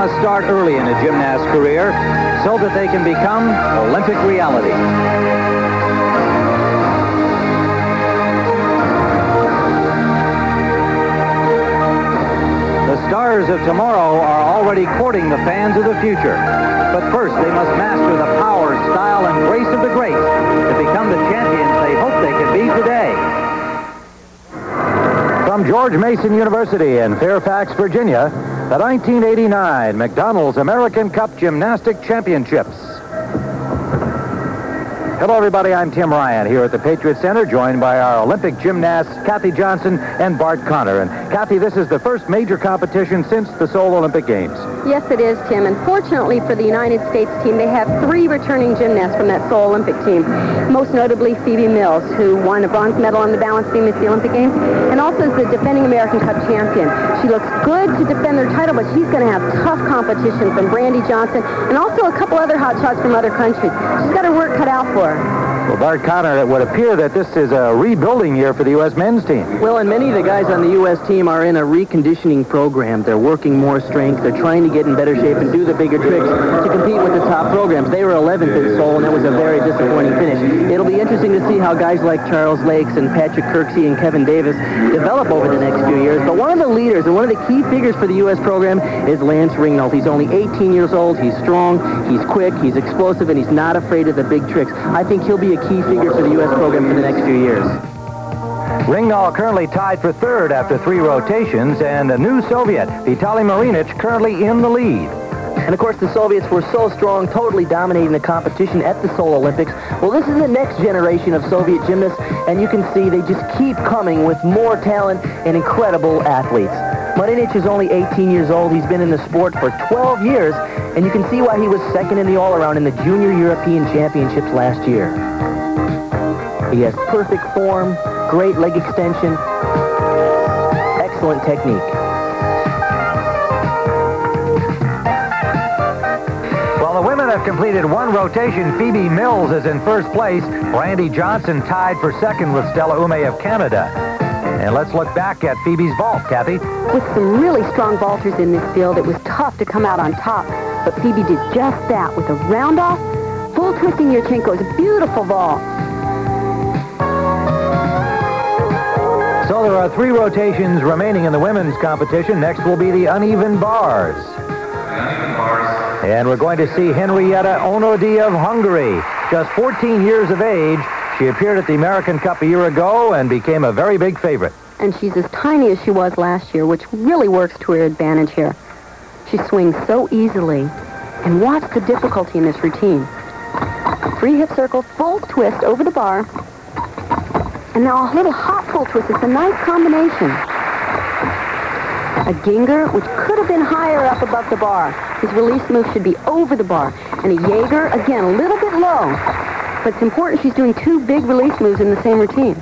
must start early in a gymnast's career so that they can become Olympic reality. The stars of tomorrow are already courting the fans of the future. But first, they must master the power, style, and grace of the greats to become the champions they hope they can be today. From George Mason University in Fairfax, Virginia, the 1989 McDonald's American Cup Gymnastic Championships. Hello, everybody. I'm Tim Ryan here at the Patriot Center, joined by our Olympic gymnasts, Kathy Johnson and Bart Connor. And, Kathy, this is the first major competition since the Seoul Olympic Games. Yes, it is, Tim. And fortunately for the United States team, they have 3 returning gymnasts from that Seoul Olympic team. Most notably, Phoebe Mills, who won a bronze medal on the balance beam at the Olympic Games, and also is the defending American Cup champion. She looks good to defend their title, but she's going to have tough competition from Brandy Johnson and also a couple other hot shots from other countries. She's got her work cut out for her. Well, Bart Connor, it would appear that this is a rebuilding year for the U.S. men's team. Well, and many of the guys on the U.S. team are in a reconditioning program. They're working more strength. They're trying to get in better shape and do the bigger tricks to compete with the top programs. They were 11th in Seoul, and that was a very disappointing finish. It'll be interesting to see how guys like Charles Lakes and Patrick Kirksey and Kevin Davis develop over the next few years. But one of the leaders and one of the key figures for the U.S. program is Lance Ringnold. He's only 18 years old. He's strong, he's quick, he's explosive, and he's not afraid of the big tricks. I think he'll be a key figure for the U.S. program for the next few years. Ringnold currently tied for 3rd after 3 rotations, and the new Soviet, Vitaly Marinich, currently in the lead. And, of course, the Soviets were so strong, totally dominating the competition at the Seoul Olympics. Well, this is the next generation of Soviet gymnasts, and you can see they just keep coming with more talent and incredible athletes. Marinich is only 18 years old. He's been in the sport for 12 years, and you can see why he was 2nd in the all-around in the Junior European Championships last year. He has perfect form, great leg extension, excellent technique. Well, the women have completed 1 rotation. Phoebe Mills is in 1st place. Brandy Johnson tied for 2nd with Stella Ume of Canada. And let's look back at Phoebe's vault, Kathy. With some really strong vaulters in this field, it was tough to come out on top. But Phoebe did just that with a round-off, full twisting Yurchenko. It was a beautiful vault. So there are 3 rotations remaining in the women's competition. Next will be the uneven bars. And we're going to see Henrietta Onodi of Hungary. Just 14 years of age. She appeared at the American Cup a year ago and became a very big favorite. And she's as tiny as she was last year, which really works to her advantage here. She swings so easily. And watch the difficulty in this routine. Free hip circle, full twist over the bar. And now a little hop full twist. It's a nice combination. A Ginger, which could have been higher up above the bar. His release move should be over the bar. And a Jaeger, again, a little bit low. But it's important she's doing 2 big release moves in the same routine.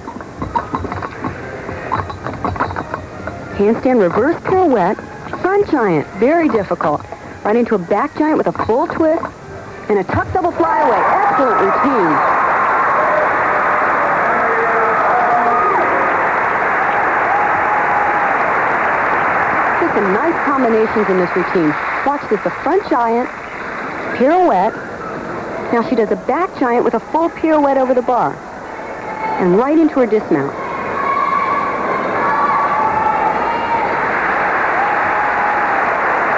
Handstand reverse pirouette, front giant, very difficult. Right into a back giant with a full twist and a tuck double flyaway. Excellent routine. Just some nice combinations in this routine. Watch this, a front giant, pirouette. Now she does a back giant with a full pirouette over the bar. And right into her dismount.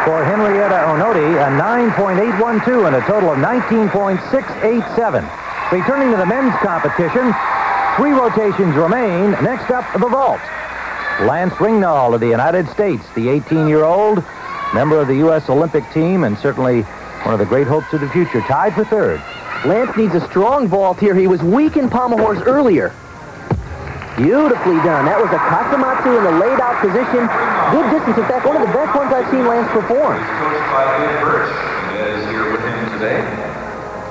For Henrietta Onodi, a 9.812 and a total of 19.687. Returning to the men's competition, 3 rotations remain. Next up, the vault. Lance Ringnold of the United States, the 18-year-old member of the U.S. Olympic team and certainly one of the great hopes of the future, tied for 3rd. Lance needs a strong vault here. He was weak in pommel horse earlier. Beautifully done. That was a Katsumatsu in the laid-out position. Good distance. In fact, one of the best ones I've seen Lance perform.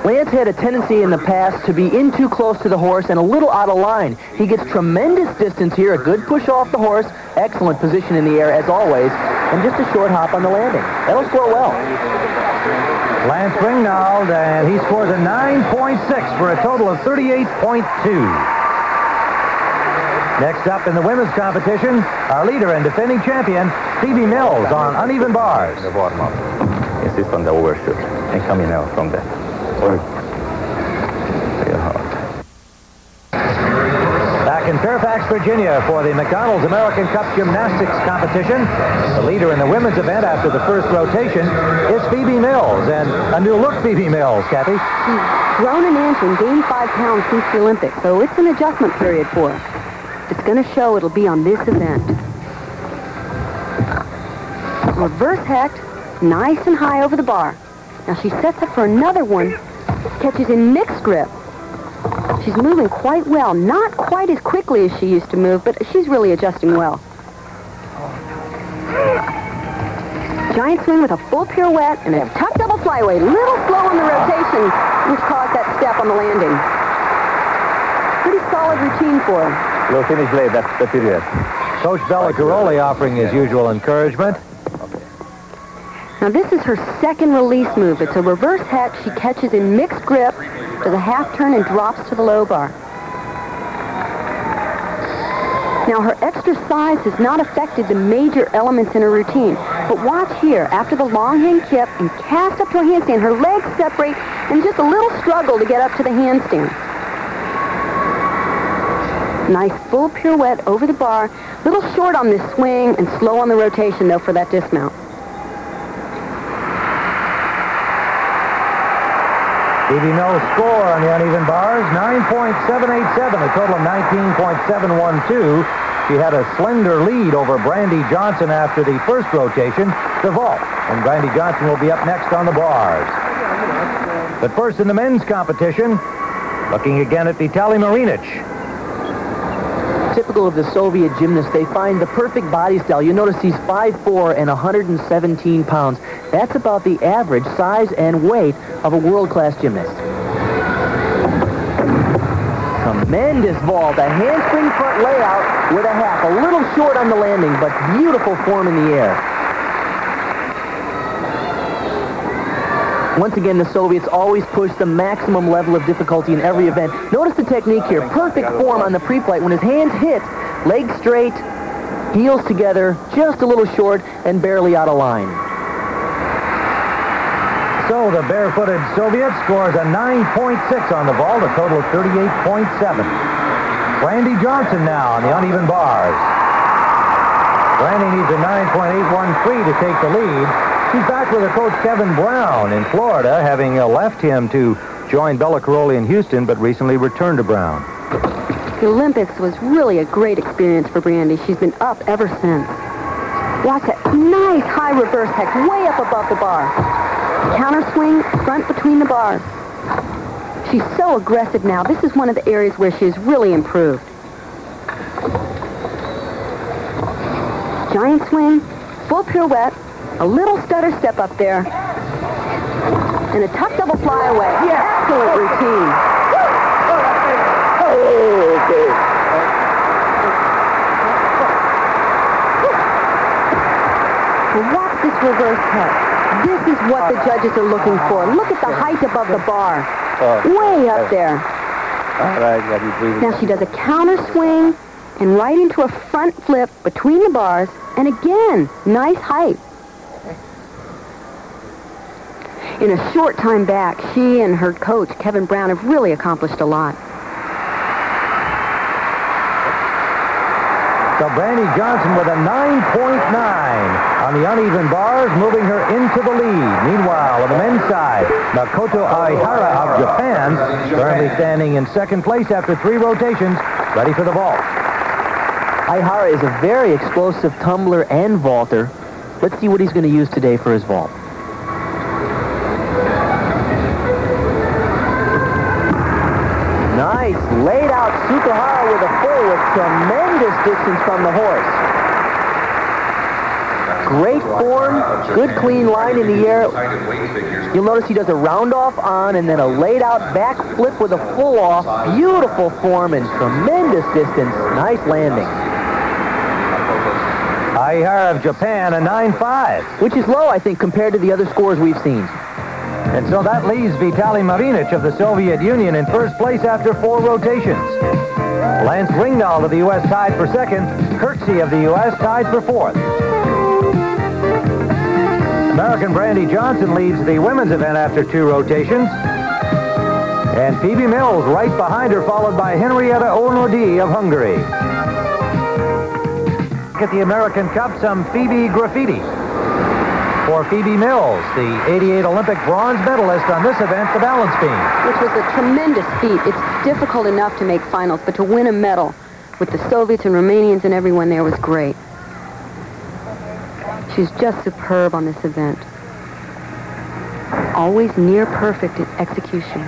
Lance had a tendency in the past to be in too close to the horse and a little out of line. He gets tremendous distance here, a good push off the horse, excellent position in the air as always, and just a short hop on the landing. That'll score well. Lance Ringnold, and he scores a 9.6 for a total of 38.2. Next up in the women's competition, our leader and defending champion, Phoebe Mills on uneven bars. insist on the overshoot and coming out from that. Real hard. Back in Fairfax, Virginia for the McDonald's American Cup Gymnastics competition. The leader in the women's event after the first rotation is Phoebe Mills, and a new look Phoebe Mills, Kathy. She's grown an inch and gained 5 pounds since the Olympics, so it's an adjustment period for her. It's going to show it'll be on this event. Reverse hecht, nice and high over the bar. Now she sets up for another one, catches in mixed grip. She's moving quite well, not quite as quickly as she used to move, but she's really adjusting well. Giant swing with a full pirouette and a tuck double flyway. Little slow on the rotation, which caused that step on the landing. Pretty solid routine for her. We'll finish late, that's the period. Coach Bella Caroli offering his usual encouragement. Now this is her second release move. It's a reverse hecht. She catches in mixed grip, does a half turn and drops to the low bar. Now her extra size has not affected the major elements in her routine. But watch here, after the long hand kip and cast up to a handstand, her legs separate and just a little struggle to get up to the handstand. Nice full pirouette over the bar. Little short on this swing and slow on the rotation though for that dismount. Phoebe Mills' score on the uneven bars, 9.787, a total of 19.712. She had a slender lead over Brandy Johnson after the first rotation, the vault. And Brandy Johnson will be up next on the bars. But first in the men's competition, looking again at Vitaly Marinic. Typical of the Soviet gymnasts, they find the perfect body style. You notice he's 5'4" and 117 pounds. That's about the average size and weight of a world-class gymnast. Tremendous vault, a handspring front layout with a half. A little short on the landing, but beautiful form in the air. Once again, the Soviets always push the maximum level of difficulty in every event. Notice the technique here. Perfect form on the pre-flight. When his hands hit, legs straight, heels together, just a little short, and barely out of line. So the barefooted Soviet scores a 9.6 on the vault, a total of 38.7. Brandy Johnson now on the uneven bars. Brandy needs a 9.813 to take the lead. She's back with her coach Kevin Brown in Florida, having left him to join Bella Caroli in Houston, but recently returned to Brown. The Olympics was really a great experience for Brandy. She's been up ever since. Watch that nice high reverse hecht way up above the bar. Counter swing, front between the bars. She's so aggressive now. This is one of the areas where she has really improved. Giant swing, full pirouette, a little stutter step up there, and a tuck double flyaway. Excellent routine. Well, watch this reverse hecht. This is what the judges are looking for. Look at the height above the bar. Way up there. Now she does a counter swing and right into a front flip between the bars. And again, nice height. In a short time back, she and her coach, Kevin Brown, have really accomplished a lot. So Brandy Johnson with a 9.9 on the uneven bars, moving her into the lead. Meanwhile, on the men's side, Makoto Aihara of Japan, currently standing in second place after 3 rotations, ready for the vault. Aihara is a very explosive tumbler and vaulter. Let's see what he's going to use today for his vault. Nice, laid out Tsukahara with a full with tremendous distance from the horse. Great form, good clean line in the air. You'll notice he does a round off on and then a laid out back flip with a full off. Beautiful form and tremendous distance. Nice landing. Aihara of Japan, a 9.5. Which is low, I think, compared to the other scores we've seen. And so that leaves Vitaly Marinic of the Soviet Union in first place after 4 rotations. Lance Ringdahl of the U.S. tied for second. Kirksey of the U.S. tied for fourth. American Brandy Johnson leads the women's event after 2 rotations. And Phoebe Mills right behind her, followed by Henrietta Onodi of Hungary. At the American Cup, some Phoebe graffiti. For Phoebe Mills, the 88 Olympic bronze medalist on this event, the balance beam. Which was a tremendous feat. It's difficult enough to make finals, but to win a medal with the Soviets and Romanians and everyone there was great. She's just superb on this event. Always near perfect in execution.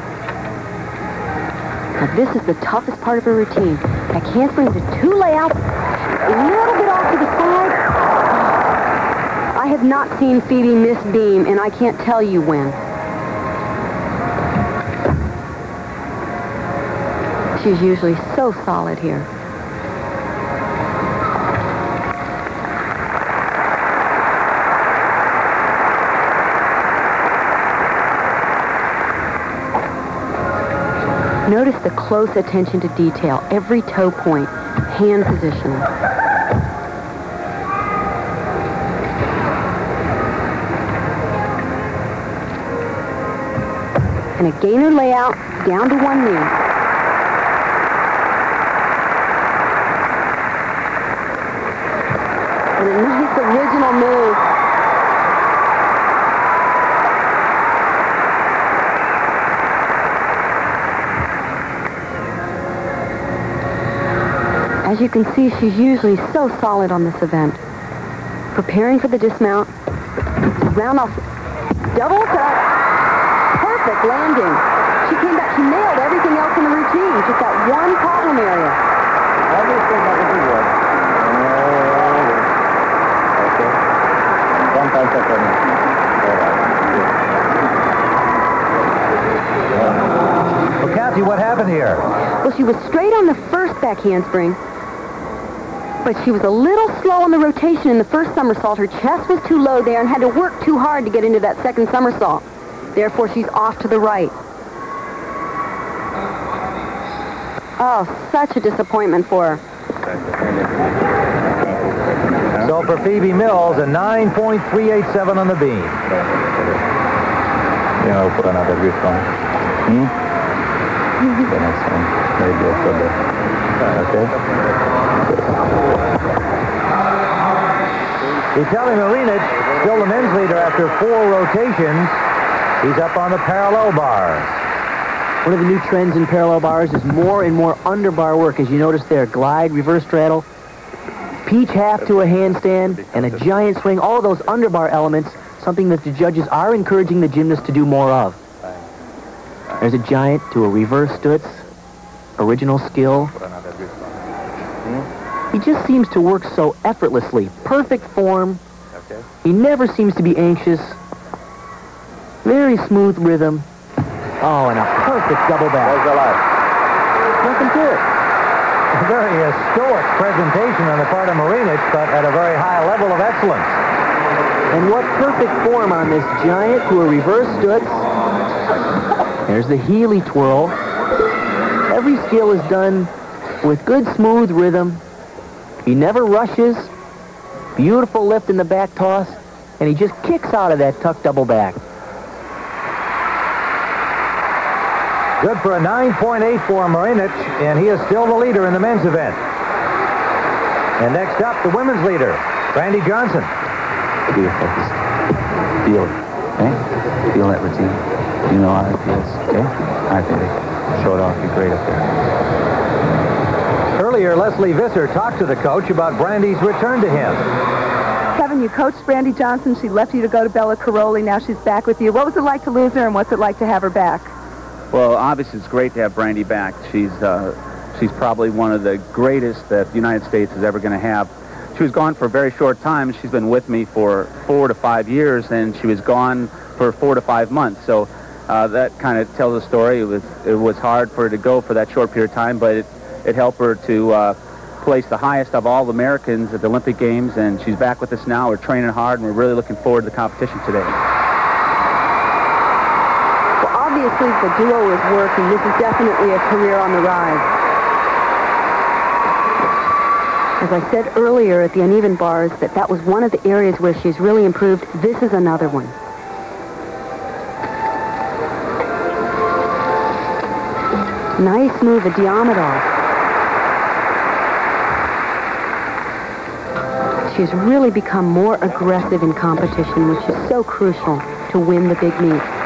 Now this is the toughest part of her routine. That handspring is a 2 layout, a little bit off to the side. I have not seen Phoebe miss beam, and I can't tell you when. She's usually so solid here. Notice the close attention to detail, every toe point, hand position. And a gainer layout down to 1 knee. And a nice original move. As you can see, she's usually so solid on this event. Preparing for the dismount. Round off. Double cut. Perfect landing. She came back. She nailed everything else in the routine. Just that one problem area. Everything that is good. Okay. One time second. Well, Kathy, what happened here? Well, she was straight on the first back handspring, but she was a little slow on the rotation in the first somersault. Her chest was too low there and had to work too hard to get into that second somersault. Therefore, she's off to the right. Oh, such a disappointment for her. So for Phoebe Mills, a 9.387 on the beam. You know, put another good one. The next one. Maybe after that. Okay? Vitaly Marinic, still the men's leader after 4 rotations. He's up on the parallel bars. One of the new trends in parallel bars is more and more underbar work, as you notice there. Glide, reverse straddle, peach half to a handstand, and a giant swing. All of those underbar elements, something that the judges are encouraging the gymnasts to do more of. There's a giant to a reverse stutz. Original skill. He just seems to work so effortlessly. Perfect form. He never seems to be anxious. Very smooth rhythm. Oh, and a perfect double back. Nothing to it. A very stoic presentation on the part of Marinic, but at a very high level of excellence. And what perfect form on this giant to a reverse stutz. There's the Healy twirl. Every skill is done with good, smooth rhythm. He never rushes. Beautiful lift in the back toss. And he just kicks out of that tuck double back. Good for a 9.8 for Marinic, and he is still the leader in the men's event. And next up, the women's leader, Brandy Johnson. Be focused. Feel it. Okay? Feel that routine. You know how it feels. Okay? All right, baby. Show it off. You're great up there. Earlier, Leslie Visser talked to the coach about Brandy's return to him. Kevin, you coached Brandy Johnson. She left you to go to Bella Caroli. Now she's back with you. What was it like to lose her, and what's it like to have her back? Well, obviously, it's great to have Brandy back. She's probably one of the greatest that the United States is ever going to have. She was gone for a very short time. She's been with me for 4 to 5 years, and she was gone for 4 to 5 months. So that kind of tells a story. It was hard for her to go for that short period of time, but it helped her to place the highest of all Americans at the Olympic Games, and she's back with us now. We're training hard, and we're really looking forward to the competition today. Obviously, the duo is working. This is definitely a career on the rise. As I said earlier at the uneven bars that was one of the areas where she's really improved. This is another one. Nice move at Diamidov. She's really become more aggressive in competition, which is so crucial to win the big meet.